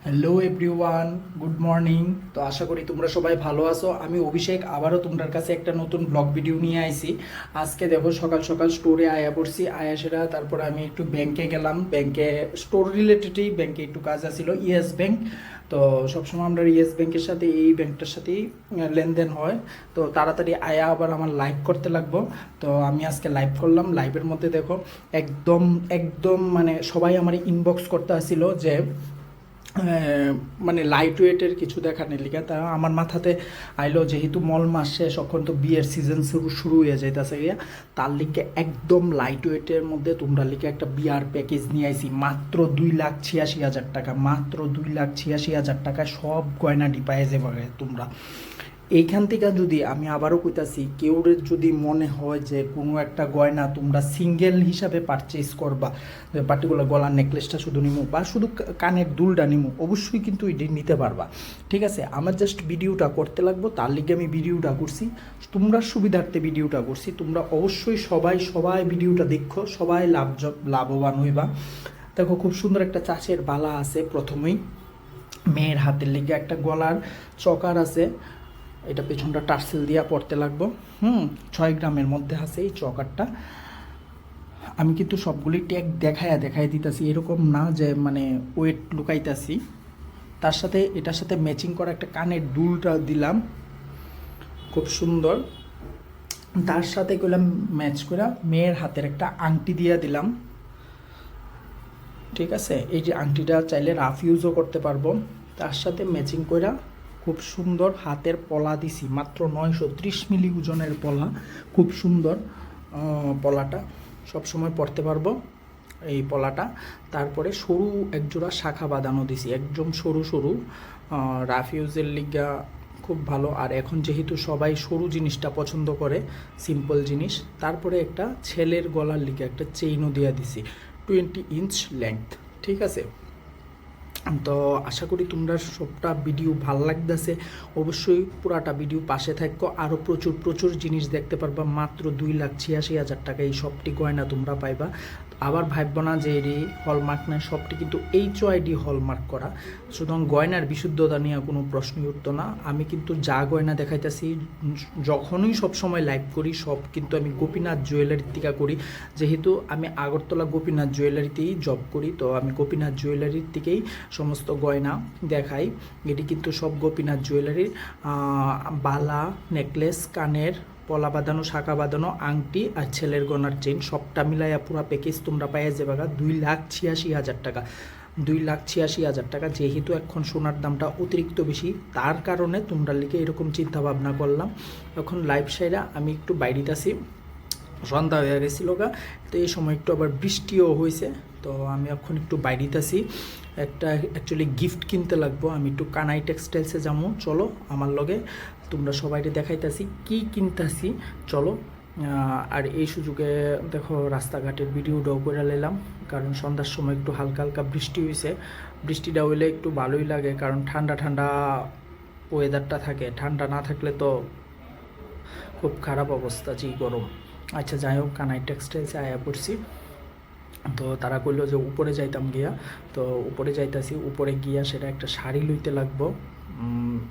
Hello everyone, good morning. তো আশা করি তোমরা সবাই ভালো আছো। আমি অভিষেক আবারও তোমাদের কাছে একটা নতুন ব্লগ ভিডিও নিয়ে আইছি। আজকে দেখো সকাল সকাল স্টোরে আয়া পড়ছি, আয়া সেরা তারপরে আমি একটু ব্যাংকে গেলাম। ব্যাংকে স্টোর রিলেটেডই ব্যাংকে একটু কাজ আছিল, ইয়েস ব্যাংক। তো সবসময় আমরা ইয়েস ব্যাংকের সাথে এই ব্যাংকটার সাথেই লেনদেন হয়। তো তাড়াতাড়ি আয়া আবার আমার লাইভ করতে লাগবো। তো আমি আজকে লাইভ করলাম। লাইভের মধ্যে দেখো একদম একদম মানে সবাই আমার ইনবক্স করতে আসছিল যে মানে লাইট ওয়েটের কিছু দেখানোর লিগে। তা আমার মাথাতে আইলো যেহেতু মল মাস শেষ, এখন তো বিয়ের সিজন শুরু হয়ে যাইতেছে গিয়া, তার লিগে একদম লাইট ওয়েটের মধ্যে তোমরা লিগে একটা বিয়ার প্যাকেজ নিয়ে আইছি মাত্র 2,86,000 টাকা। মাত্র 2,86,000 টাকায় সব গয়না ডিপায়ে যাবে তোমরা। এইখান থেকে যদি আমি আবারও কইতাছি, কেউ যদি মনে হয় যে কোনো একটা গয়না তোমরা সিঙ্গেল হিসাবে পারচেজ করবা, পার্টিকুলার গলার নেকলেসটা শুধু নিমু বা শুধু কানের দুলটা নিমু, অবশ্যই কিন্তু এটি নিতে পারবা। ঠিক আছে, আমার জাস্ট ভিডিওটা করতে লাগবো, তার লিগে আমি ভিডিওটা করছি, তোমরা সুবিধার্থে ভিডিওটা করছি। তোমরা অবশ্যই সবাই সবাই ভিডিওটা দেখো, সবাই লাভবান হইবা। দেখো খুব সুন্দর একটা চাষের বালা আছে। প্রথমেই মেয়ের হাতের লেগে একটা গলার চকার আছে, এটা পেছনটা টার্সেল দিয়া পড়তে লাগবো। 6 গ্রামের মধ্যে আছে এই চকারটা। আমি কিন্তু সবগুলি ট্যাগ দেখায় দিতেছি, এরকম না যে মানে ওয়েট লুকাইতেছি। তার সাথে এটার সাথে ম্যাচিং করা একটা কানের দুলটা দিলাম, খুব সুন্দর। তার সাথে করলাম ম্যাচ করে মেয়ের হাতের একটা আংটি দিয়ে দিলাম। ঠিক আছে, এই যে আংটিটা চাইলে রাফ ইউজও করতে পারবো। তার সাথে ম্যাচিং করে খুব সুন্দর হাতের পলা দিছি, মাত্র 930 মিলি ওজনের পলা, খুব সুন্দর পলাটা সবসময় পরতে পারবো এই পলাটা। তারপরে সরু একজোড়া শাখা বাঁধানো দিছি, একদম সরু সরু, রাফ ইউজের লিগা খুব ভালো। আর এখন যেহেতু সবাই সরু জিনিসটা পছন্দ করে, সিম্পল জিনিস। তারপরে একটা ছেলের গলার লিগে একটা চেইনও দিয়ে দিছি, 20 ইঞ্চ লেংথ। ঠিক আছে, তো আশা করি তোমরা সবটা ভিডিও ভাল লাগতেছে। অবশ্যই পুরাটা ভিডিও পাশে থাকো, আরও প্রচুর প্রচুর জিনিস দেখতে পারবা। মাত্র 2,86,000 টাকা এই সবটি গয়না তোমরা পাইবা। আবার ভাববো না যে এটি হলমার্ক না, সবটি কিন্তু HYD হলমার্ক করা। সুতরাং গয়নার বিশুদ্ধতা নিয়ে কোনো প্রশ্নই উঠতো না। আমি কিন্তু যা গয়না দেখাইতেছি, যখনই সবসময় লাইভ করি, সব কিন্তু আমি গোপীনাথ জুয়েলারির থেকে করি। যেহেতু আমি আগরতলা গোপীনাথ জুয়েলারিতেই জব করি, তো আমি গোপীনাথ জুয়েলারির থেকেই সমস্ত গয়না দেখাই। এটি কিন্তু সব গোপীনাথ জুয়েলারির বালা, নেকলেস, কানের পলা বাঁধানো, শাখা বাঁধানো, আংটি আর ছেলের গয়নার চেন, সবটা মিলাইয়া পুরো প্যাকেজ তোমরা পাইয়া যাবে 2,86,000 টাকা। 2,86,000 টাকা। যেহেতু এখন সোনার দামটা অতিরিক্ত বেশি, তার কারণে তোমরা লিখে এরকম চিন্তা ভাবনা করলাম। এখন লাইভ সাইডা আমি একটু বাইরেতে আসি, সন্ধ্যা হয়ে গেছিল গা, তো এই সময় একটু আবার বৃষ্টিও হয়েছে। তো আমি এখন একটু বাইরেতে আসি, একটা অ্যাকচুয়ালি গিফট কিনতে লাগবো। আমি একটু কানাই টেক্সটাইলসে যাবো, চলো আমার লগে। তোমরা সবাইকে দেখাইতেছি কি কিনতেছি, চলো। আর এই সুযোগে দেখো রাস্তাঘাটের ভিডিওটাও করে নিলাম, কারণ সন্ধ্যার সময় একটু হালকা হালকা বৃষ্টি হয়েছে। বৃষ্টিটা হইলে একটু ভালোই লাগে, কারণ ঠান্ডা ঠান্ডা ওয়েদারটা থাকে। ঠান্ডা না থাকলে তো খুব খারাপ অবস্থা, যে গরম। আচ্ছা যাই হোক, কানাই টেক্সটাইলসে আয়া পড়ছি। তো তারা কইলো যে উপরে যাইতাম গিয়া, তো উপরে যাইতাছি। উপরে গিয়া সেটা একটা শাড়ি লইতে লাগবো,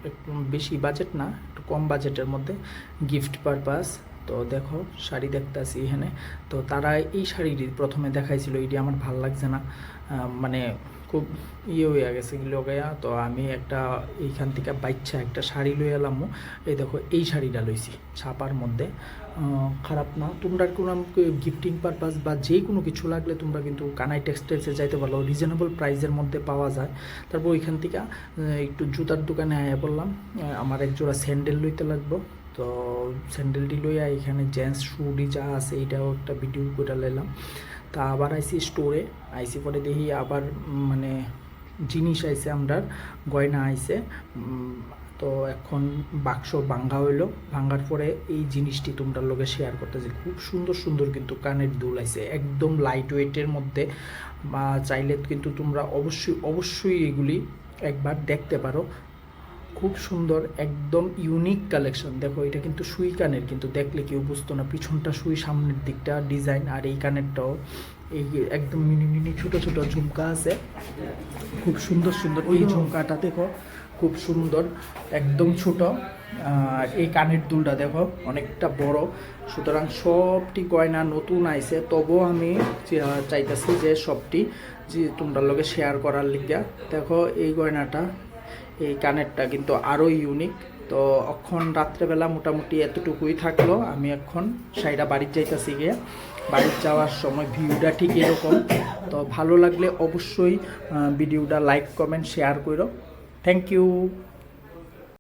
একটু বেশি বাজেট না, একটু কম বাজেটের মধ্যে, গিফট পারপাস। তো দেখো শাড়ি দেখতেছি এখানে। তো তারা এই শাড়িটি প্রথমে দেখাইছিল, এটি আমার ভাল লাগছে না, মানে খুব হয়ে গেছে গিলো গায়া। তো আমি একটা এইখান থেকে বাচ্চা একটা শাড়ি লই এলাম। এই দেখো এই শাড়িটা লইছি ছাপার মধ্যে, খারাপ না। তোমরা কোনো গিফটিং পারপাস বা যে কোনো কিছু লাগলে তোমরা কিন্তু কানাই টেক্সটাইলসে যাইতে পারো, রিজনেবল প্রাইসের মধ্যে পাওয়া যায়। তারপর ওইখান থেকে একটু জুতার দোকানে আয়া পড়লাম, আমার এক জোড়া স্যান্ডেল লইতে লাগবো। তো স্যান্ডেলটি লইয়া এখানে জেন্টস শুডি যা আছে এইটাও একটা ভিডিও করে লাইলাম। তা আবার আইসি স্টোরে, আইসি পরে দেখি আবার মানে জিনিস আইছে, আমরা গয়না আইছে। তো এখন বাক্স ভাঙ্গা হইলো, ভাঙ্গার পরে এই জিনিসটি তোমরা লোকে শেয়ার করতেছি। খুব সুন্দর সুন্দর কিন্তু কানের দুল আইছে, একদম লাইট ওয়েটের মধ্যে। বা চাইলে কিন্তু তোমরা অবশ্যই অবশ্যই এগুলি একবার দেখতে পারো। খুব সুন্দর, একদম ইউনিক কালেকশন। দেখো এটা কিন্তু সুই কানের, কিন্তু দেখলে কেউ বুঝতো না, পিছনটা সুই, সামনের দিকটা ডিজাইন, আর এই কানেরটাও এই একদম মিনি মিনি ছোট ছোট ঝুমকা আছে, খুব সুন্দর সুন্দর। এই ঝুমকাটা দেখো খুব সুন্দর, একদম ছোট। আর এই কানের দুলটা দেখো অনেকটা বড়। সুতরাং সবটি গয়না নতুন আইছে, তবুও আমি চাইতেছি যে সবটি যে তোমরা লগে শেয়ার করার লিগা। দেখো এই গয়নাটা, এই কানেরটা কিন্তু আরও ইউনিক। তো এখন রাত্রেবেলা মোটামুটি এতটুকুই থাকলো। আমি এখন সাইডা বাড়ির যাইতেছি গিয়ে, বাড়ির যাওয়ার সময় ভিউটা ঠিক এরকম। তো ভালো লাগলে অবশ্যই ভিডিওটা লাইক কমেন্ট শেয়ার করো। Thank you.